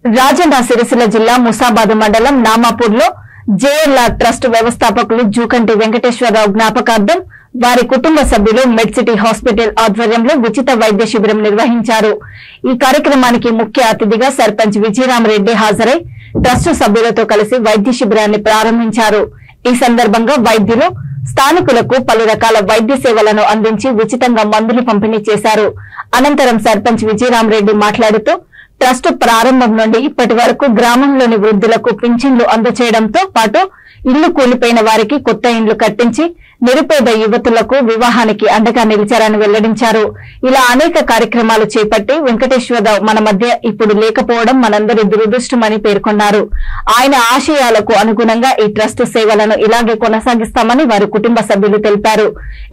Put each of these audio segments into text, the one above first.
రాజన్న సిరిసిల్ల జిల్లా ముసాబాద్ మండలం నామాపూర్లో JLR trust వ్యవస్థాపకులు జూకంటి వెంకటేశ్వరరావు జ్ఞాపకార్థం వారి కుటుంబ సభ్యులు మెడ్సిటీ హాస్పిటల్ ఆధ్వర్యంలో ఉచిత వైద్య శిబిరం నిర్వహించారు. ఈ కార్యక్రమానికి ముఖ్య అతిథిగా సర్పంచ్ విజయరామరెడ్డి హాజరై ట్రస్ట్ సభ్యులతో కలిసి వైద్య శిబిరాన్ని ప్రారంభించారు. ఈ సందర్భంగా వైద్యులు స్థానికులకు పలు రకాల వైద్య సేవలను అందించి ఉచితంగా మందులు పంపిణీ చేశారు. అనంతరం సర్పంచ్ విజయరామరెడ్డి మాట్లాడుతూ ట్రస్ట్ ప్రారంభం నుండి ఇప్పటి వరకు గ్రామంలోని వృద్ధులకు పింఛన్లు అందజేయడంతో పాటు ఇళ్లు కూలిపోయిన వారికి కొత్త ఇండ్లు కట్టించి నిరుపేద యువతులకు వివాహానికి అండగా నిలిచారని వెల్లడించారు. ఇలా అనేక కార్యక్రమాలు చేపట్టి వెంకటేశ్వరరావు మన మధ్య ఇప్పుడు లేకపోవడం మనందరి దురదృష్టమని పేర్కొన్నారు. ఆయన ఆశయాలకు అనుగుణంగా ఈ ట్రస్ట్ సేవలను ఇలాగే కొనసాగిస్తామని వారి కుటుంబ సభ్యులు తెలిపారు.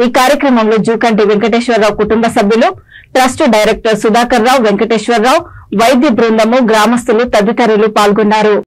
ఈ కార్యక్రమంలో జూకంటి వెంకటేశ్వరరావు కుటుంబ సభ్యులు, ట్రస్ట్ డైరెక్టర్ సుధాకర్ రావు, వెంకటేశ్వరరావు, వైద్య బృందము, గ్రామస్తులు తదితరులు పాల్గొన్నారు.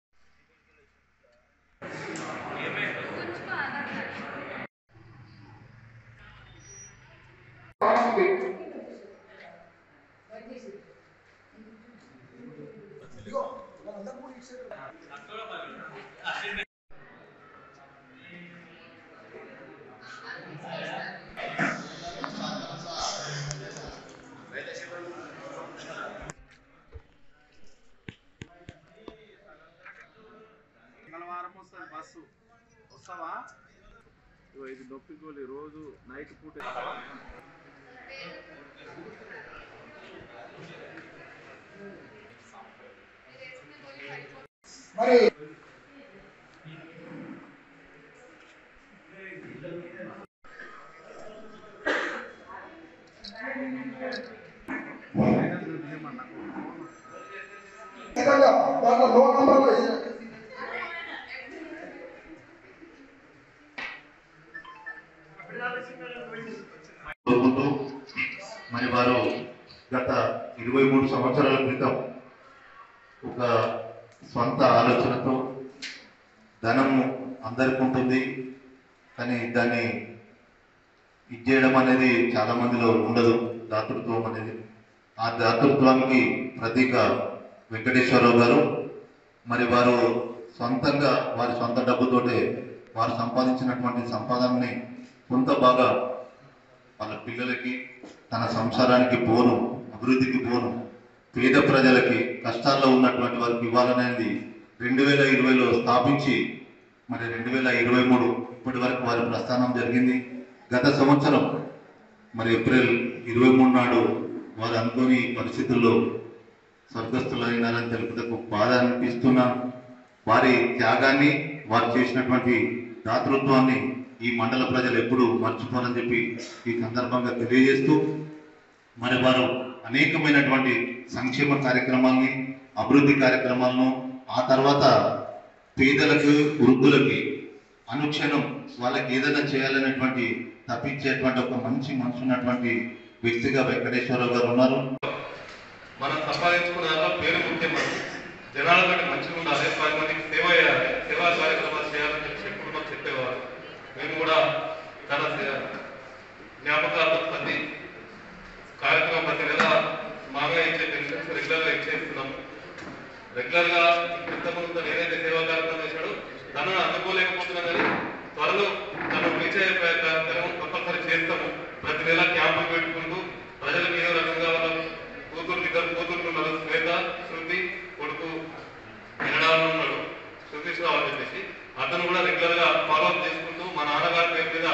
మంగళవారం వస్తుంది బస్సు, వస్తావా? ఇది నొప్పిగోలి రోజు నైట్ పూట మరి మరి వారు గత 23 సంవత్సరాల క్రితం ఒక స్వంత ఆలోచనతో ధనం అందరికీ ఉంటుంది, కానీ దాన్ని ఇచ్చేయడం అనేది చాలా మందిలో ఉండదు, దాతృత్వం అనేది. ఆ దాతృత్వానికి ప్రతీక వెంకటేశ్వరరావు గారు. మరి వారు సొంతంగా వారి సొంత డబ్బుతోటే వారు సంపాదించినటువంటి సంపాదనని కొంత బాగా వాళ్ళ పిల్లలకి, తన సంసారానికి పోను, అభివృద్ధికి పోను, పేద ప్రజలకి, కష్టాల్లో ఉన్నటువంటి వారికి ఇవ్వాలనేది 2020లో స్థాపించి మరి 2023 ఇప్పటి వరకు వారి ప్రస్థానం జరిగింది. గత సంవత్సరం మరి ఏప్రిల్ 23 నాడు వారు అనుకోని పరిస్థితుల్లో స్వర్గస్థులైనారని తెలుపుటకు బాధ అనిపిస్తున్నాను. వారి త్యాగాన్ని, వారు చేసినటువంటి దాతృత్వాన్ని ఈ మండల ప్రజలు ఎప్పుడు మర్చిపోరని చెప్పి ఈ సందర్భంగా తెలియజేస్తూ, మరి వారు అనేకమైనటువంటి సంక్షేమ కార్యక్రమాల్ని, అభివృద్ధి కార్యక్రమాలను, ఆ తర్వాత పేదలకు, వృద్ధులకి అనుక్షణం వాళ్ళకి ఏదైనా చేయాలనేటువంటి తప్పించేటువంటి ఒక మంచి మనసు ఉన్నటువంటి వ్యక్తిగా వెంకటేశ్వరరావు గారు ఉన్నారు. మనం సంపాదించుకున్న దాంట్లో పేరు ముఖ్యం. జనాలతో మంచిగా ఉండాలి, 10 మందికి సేవ చేయాలి, సేవా కార్యక్రమాలు చేయాలని చెప్పి ఎప్పుడు మాకు చెప్పేవారు. మేము కూడా తన జ్ఞాపకార్థం ప్రతి కార్యక్రమం ప్రతి నెల మామూలుగా ఇచ్చే పెన్షన్స్ రెగ్యులర్గా ఇచ్చేస్తున్నాము. రెగ్యులర్గా ఇంతకుముందు ఏదైతే సేవా కార్యక్రమం చేశాడో తనను అందుకోలేకపోతున్నాం, కానీ త్వరలో తను రీచ్ అయ్యే కార్యక్రమం కంపల్సరీ చేస్తాము. ప్రతి నెల క్యాంపులు పెట్టుకుంటూ ప్రజలకు ఏదో రకంగా వాళ్ళ ఇద్దరు కూతుర్లు ఉన్నారు, శ్వేత, శృతి, కొడుకు కెనడాలో ఉన్నాడు శృతీశ్రావు అని చెప్పేసి, అతను కూడా రెగ్యులర్గా ఫాలోఅప్ చేసుకుంటూ మా నాన్నగారి పేరు మీద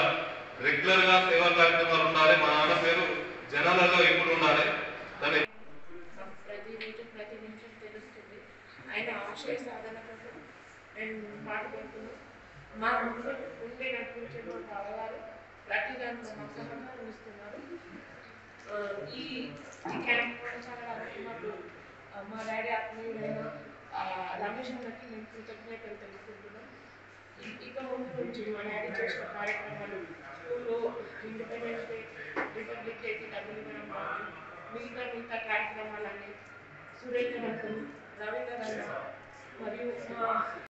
రెగ్యులర్గా సేవా కార్యక్రమాలు ఉండాలి, మా నాన్న పేరు జనాలలో ఎప్పుడు ఉండాలి. దాన్ని ప్రతి నిమిషం తెలుస్తుంది. ఆయన ఆశయ సాధన కోసం నేను పాటుపడుతున్నాను. మా ముందు ఉండి నడిపించే మా బావగారు ప్రతి దాంట్లో మా సహకారం ఇస్తున్నారు. ఈ క్యాంప్ కూడా చాలా మాకు మా డాడీ ఆత్మీయుడైన రమేష్ అన్నకి నేను కృతజ్ఞతలు తెలుసుకుంటున్నాను. ఇక ముందు నుంచి మా డాడీ చేసిన కార్యక్రమాలు, స్కూల్లో ఇండిపెండెన్స్ డే, రిపబ్లిక్ డేకి డబ్బులు ఇవ్వడం కానీ మిగతా కార్యక్రమాలన్నీ సురేఖ రవీంద్ర మరియు మా